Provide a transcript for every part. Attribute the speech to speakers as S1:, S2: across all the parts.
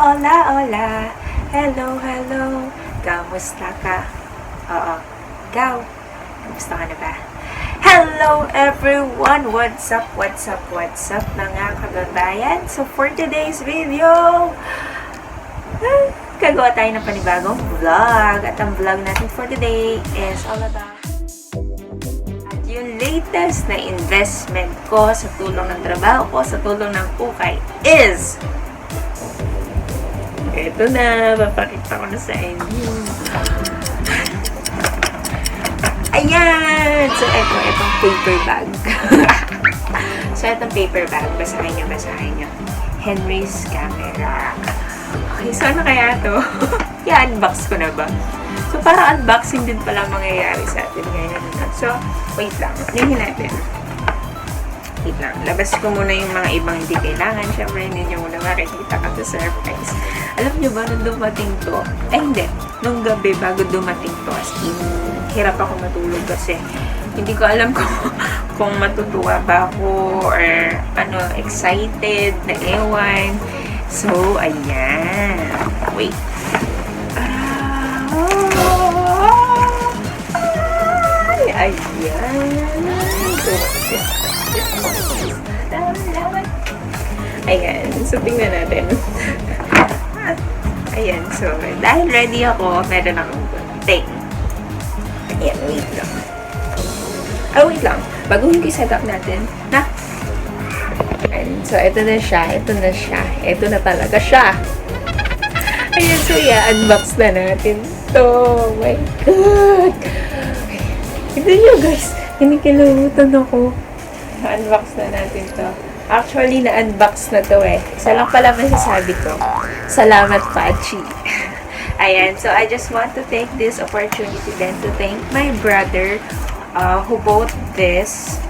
S1: Hola, hola. Hello, hello. Kamusta ka? Oo. Ikaw, kamusta ka na ba? Hello everyone! What's up, what's up, what's up mga kababayan? So for today's video, gagawa tayo ng panibagong vlog. At ang vlog natin for today is all about yung latest na investment ko sa tulong ng trabaho ko, sa tulong ng ukay is ito na, papakita ko na sa inyo. Ayan! So, itong paper bag. So, itong paper bag. Basahin nyo. Henry's camera. Okay, so ano kaya to? I-unbox ko na ba? So, para unboxing din pala mangyayari sa atin ngayon. So, wait lang. Tingnan natin. Wait lang. Labas ko muna yung mga ibang hindi kailangan. Siyempre, hindi nyo muna makikita ka sa surprise. Alam nyo ba, nung dumating to, hindi. Nung gabi, bago dumating to, as in, hirap ako matulog kasi hindi ko alam kung matutuwa ba ako or excited na ewan. So, ayan. Wait. Ayan. Ayan. So, tingnan natin. Ayan. So, dahil ready ako, meron akong gunting. Ayan. Wait lang. Wait lang. Baguhin ko yung setup natin. Ayan. So, ito na siya. Ito na talaga siya. Ayan. So, unbox na natin to. Oh my God. Ito nyo guys, kinikilabutan ako. Na-unbox na natin to. Actually, na-unbox na to eh. Isa lang pala masasabi ko. Salamat, Pachi. Ayan, so I just want to take this opportunity then to thank my brother who bought this.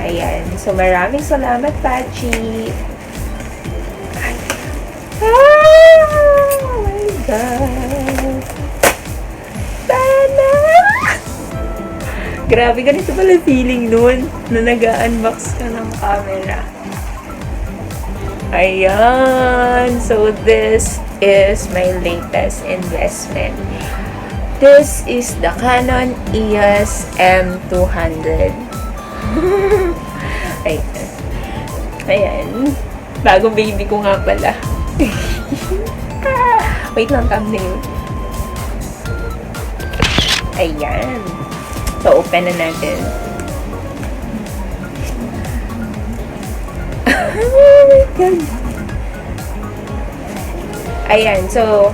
S1: Ayan, so maraming salamat, Pachi. Oh my God. Sana! Grabe, ganito pala feeling nun na nag-unbox ka ng camera. Ayan. So, this is my latest investment. This is the Canon EOS M200. Ayan. Ayan. Bagong baby ko nga pala. Wait lang, thumbnail. Ayan. So, open na natin. Oh my God. Ayan, so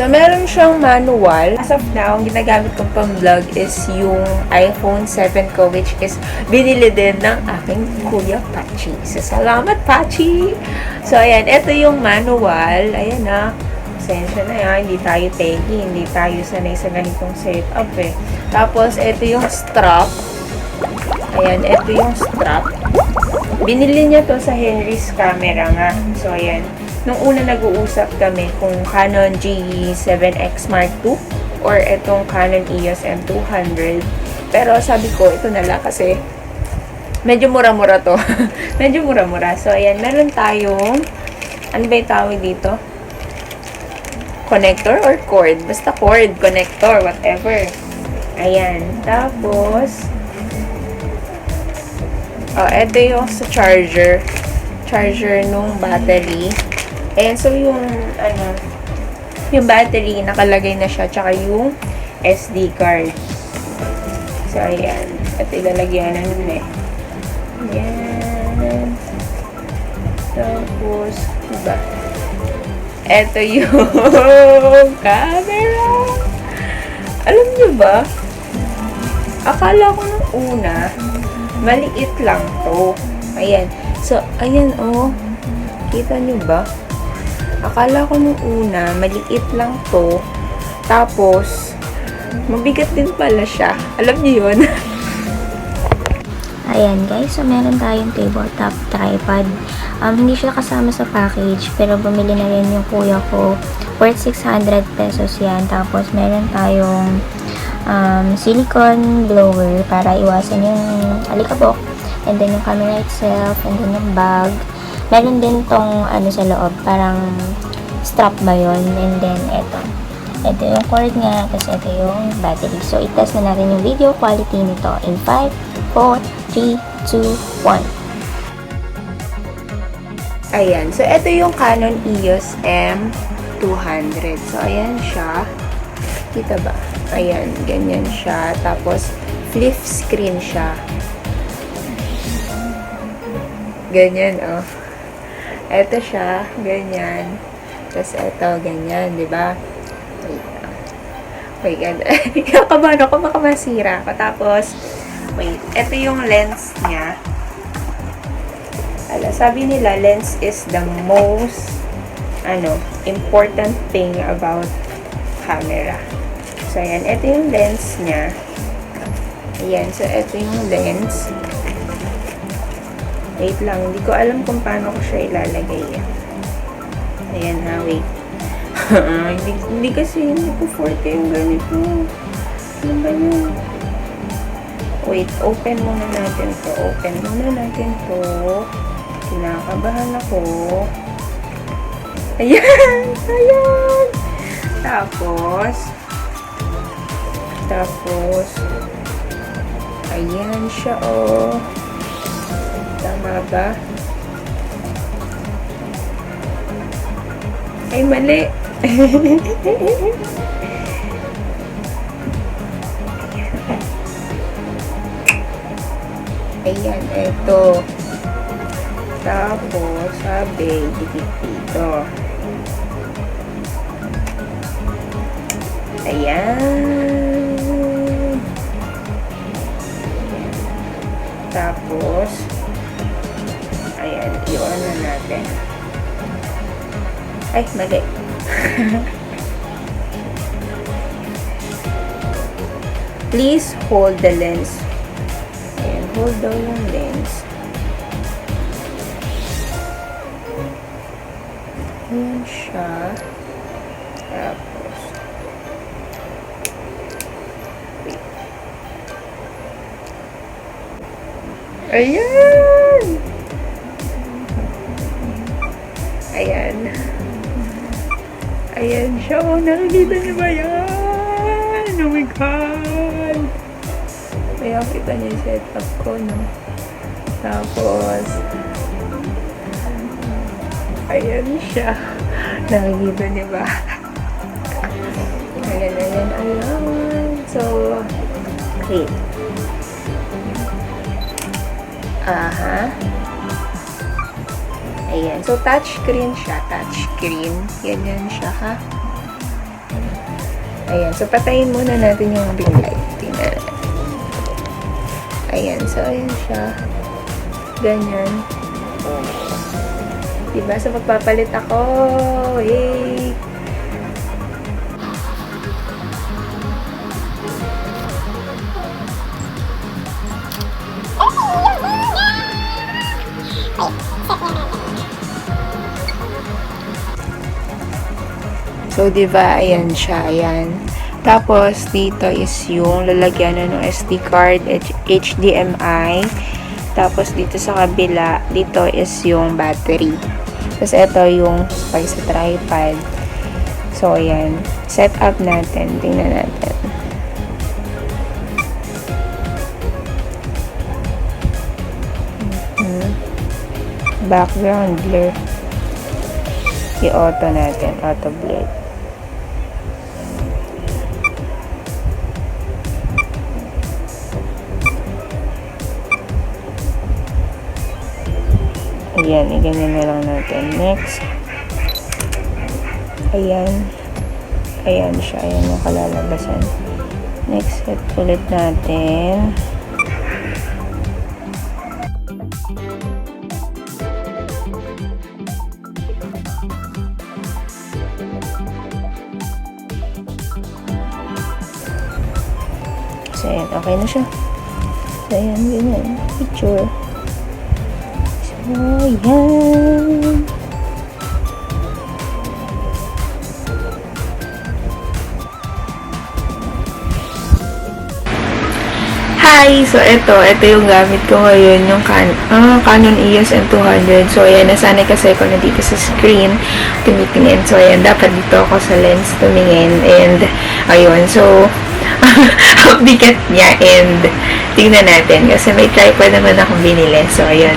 S1: meron siyang manual. As of now, ang ginagamit kong pang-vlog is yung iPhone 7 ko, which is binili din ng aking kuya Pachi. So, salamat, Pachi! So, ayan, ito yung manual. Ayan na. Pasensya na yan, hindi tayo tegi, hindi tayo sanay sa ganitong setup eh. Tapos, ito yung strap. Ayan, ito yung strap. Binili niya to sa Henry's camera nga. So, ayan. Nung una nag-uusap kami kung Canon G7X Mark II or itong Canon EOS M200. Pero sabi ko, ito na lang kasi medyo mura-mura to. Medyo mura-mura. So, ayan, meron tayong, ano ba yung tawag dito? Connector or cord? Basta cord, connector, whatever. Ayan. Tapos, ito yung sa charger. Charger nung battery. Ayan, so yung, yung battery, nakalagay na siya. Tsaka yung SD card. So, ayan. Ito ilalagyan na nun eh. Ayan. Tapos, diba? Ito yung camera. Alam nyo ba? Akala ko nung una, maliit lang to. Ayan. So, ayan oh. Kita nyo ba? Akala ko nung una, maliit lang to. Tapos, mabigat din pala siya. Alam nyo yun?
S2: Ayan guys, so meron tayong tabletop tripod. Hindi siya kasama sa package, pero bumili na rin yung kuya ko. Worth 600 pesos yan. Tapos meron tayong silicone blower para iwasan yung alikabok. And then yung camera itself, and then yung bag. Meron din tong ano sa loob, parang strap ba yun? And then, ito yung cord nga, tapos ito yung battery. So, itest na natin yung video quality nito in 5, 4, 3, 2, 1.
S1: Ayan. So, ito yung Canon EOS M200. So, ayan siya. Kita ba? Ayan. Ganyan siya. Tapos, flip screen siya. Ganyan, oh. Ito siya. Ganyan. Tapos, ito. Ganyan. Diba? Wait. Kakabahan ako. Baka masira ako. Tapos, wait. Ito yung lens niya. Sabi nila, lens is the most important thing about camera. So, ayan. Ito yung lens niya. Ayan. So, ito yung lens. Wait lang. Hindi ko alam kung paano ko siya ilalagay. Ayan ha. Wait. hindi kasi hindi ko forte yung ganito. Ano ba yun? Wait. Open muna natin to. Kinakabahan ako. Ayan! Ayan! Tapos, ayan siya, oh. Tama ba? Ay, mali! Ayan, eto. Tapos, sabi, dikit dito. Ayan. Tapos, ayan, i-on na natin. Ay, mali. Please hold the lens. Ayan, hold daw yung lens. Ayan siya. Tapos, wait. Ayan! Ayan. Ayan siya. Oh, nakikita niyo ba yan? Oh my God! Kaya kita niyo yung setup ko, no? Tapos, ayan siya. Nakikita niyo ba? Ayan. So, wait. Aha. Ayan. So, touchscreen siya. Touchscreen. Ganyan siya, ha? Ayan. So, patayin muna natin yung ring light. Tingnan. Ayan. So, ayan siya. Ganyan. Diba? So, magpapalit ako. Yay! So, diba? Ayan siya. Ayan. Tapos, dito is yung lalagyan ng SD card, HDMI. Tapos, dito sa kabila, dito is yung battery. Tapos, ito yung sa tripod. So, ayan. Set up natin. Tingnan natin. Background blur. I-auto natin. Auto blur. Ayan, i-ganyan na lang natin. Next. Ayan. Ayan siya. Ayan yung kalalabasan. Next, set ulit natin. So, ayan. Okay na siya. So, ayan. Ganyan. Picture. Ayan. Hi! So, ito yung gamit ko ngayon, yung Canon EOS M200. So, ayan, nasanay kasi ako na dito sa screen, tumitingin. So, ayan, dapat dito ako sa lens tumingin. And, ayun, so, ang bigat niya. And, tingnan natin. Kasi may tripod naman akong binili. So, ayun.